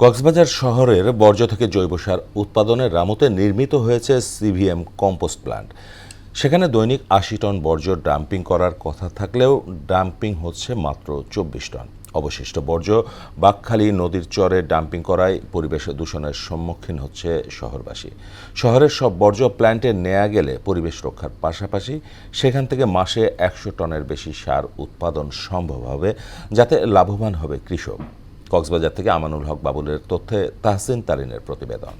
কক্সবাজার শহরের বর্জ্য থেকে জৈব সার উৎপাদনের রামুতে নির্মিত হয়েছে সিভিএম কম্পোস্ট প্ল্যান্ট। সেখানে দৈনিক ৮০ টন বর্জ্য ডাম্পিং করার কথা থাকলেও ডাম্পিং হচ্ছে মাত্র ২৪ টন। অবশিষ্ট বর্জ্য বাঁকখালী নদীর চরে ডাম্পিং করায় পরিবেশ দূষণের সম্মুখীন হচ্ছে শহরবাসী। শহরের সব বর্জ্য প্ল্যান্টে নেওয়া গেলে পরিবেশ রক্ষার পাশাপাশি সেখান থেকে মাসে ১০০ টনের বেশি সার উৎপাদন সম্ভব হবে, যাতে লাভবান হবে কৃষক। কক্সবাজার থেকে আমানুল হক বাবুলের তথ্যে তাহসিন তারিনের প্রতিবেদন।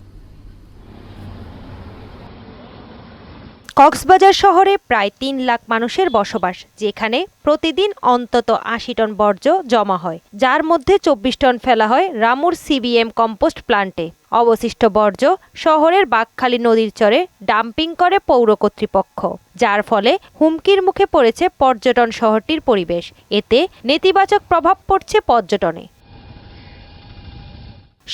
কক্সবাজার শহরে প্রায় ৩ লাখ মানুষের বসবাস, যেখানে প্রতিদিন অন্তত ৮০ টন বর্জ্য জমা হয়, যার মধ্যে ২৪ টন ফেলা হয় রামুর সিবিএম কম্পোস্ট প্ল্যান্টে। অবশিষ্ট বর্জ্য শহরের বাঁকখালী নদীর চরে ডাম্পিং করে পৌর কর্তৃপক্ষ, যার ফলে হুমকির মুখে পড়েছে পর্যটন শহরটির পরিবেশ। এতে নেতিবাচক প্রভাব পড়ছে পর্যটনে।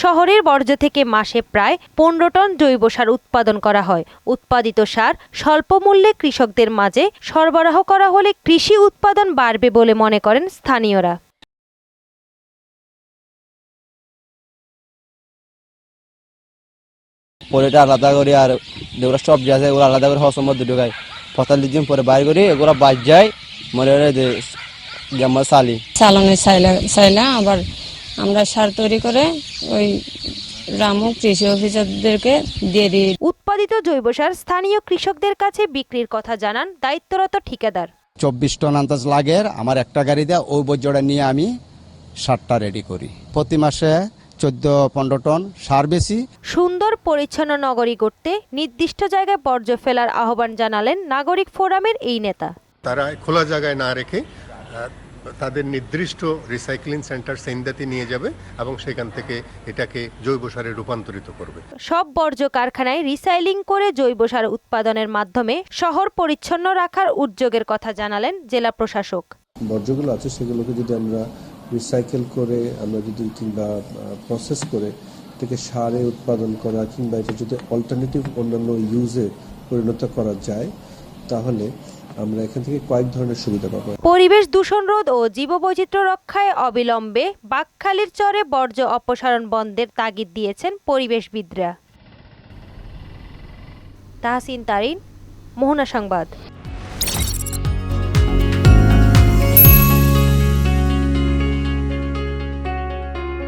শহরের বর্জ্য থেকে মাসে প্রায় ১৫ টন জৈব সার উৎপাদন করা হয়। উৎপাদিত সার স্বল্প মূল্যে কৃষকদের মাঝে সরবরাহ করা হলে কৃষি উৎপাদন বাড়বে বলে মনে করেন স্থানীয়রা। পরেটা আলাদা করে আর যেগুলো সবজি আছে এগুলো আলাদা করে হওয়ার মধ্যে ঢুকায় ৪৫ দিন পরে বাইর করে এগুলো বাদ যায় মনে হয় সালি চালানোর চাইলা আবার আমরা সার তৈরি করে ওই রামু কৃষি অফিসারদেরকে দিয়ে দিই। উৎপাদিত জৈব সার স্থানীয় কৃষকদের কাছে বিক্রির কথা জানান দায়িত্বরত ঠিকাদার। ২৪ টন আন্দাজ লাগে আমার একটা গাড়ি দেয়, ওই বর্জ্যটা নিয়ে আমি সারটা রেডি করি। প্রতি মাসে ১৪-১৫ টন সার বেশি। সুন্দর পরিচ্ছন্ন নগরী গড়তে নির্দিষ্ট জায়গায় বর্জ্য ফেলার আহ্বান জানালেন নাগরিক ফোরামের এই নেতা। তারা খোলা জায়গায় না রেখে তাদের নির্দিষ্ট রিসাইক্লিং সেন্টার সেন্দাতে নিয়ে যাবে এবং সেখান থেকে এটাকে জৈব সারে রূপান্তরিত করবে। সব বর্জ্য কারখানায় রিসাইক্লিং করে জৈব সার উৎপাদনের মাধ্যমে শহর পরিচ্ছন্ন রাখার উদ্যোগের কথা জানালেন জেলা প্রশাসক। বর্জ্যগুলো আছে সেগুলোকে যদি আমরা রিসাইকেল করে আমরা যদি কিংবা প্রসেস করে থেকে সারে উৎপাদন করা কিংবা এটা যদি অল্টারনেটিভ অন্যান্য ইউজে পরিণত করা যায়, তাহলে আমরা এখান থেকে কয়েক ধরনের সুবিধা পাবো। পরিবেশ দূষণ রোধ ও জীববৈচিত্র্য রক্ষায় অবিলম্বে বাঁকখালীর চরে বর্জ্য অপসারণ বন্ধের তাগিদ দিয়েছেন পরিবেশবিদরা। তাহসিন তারিন, মোহনা সংবাদ।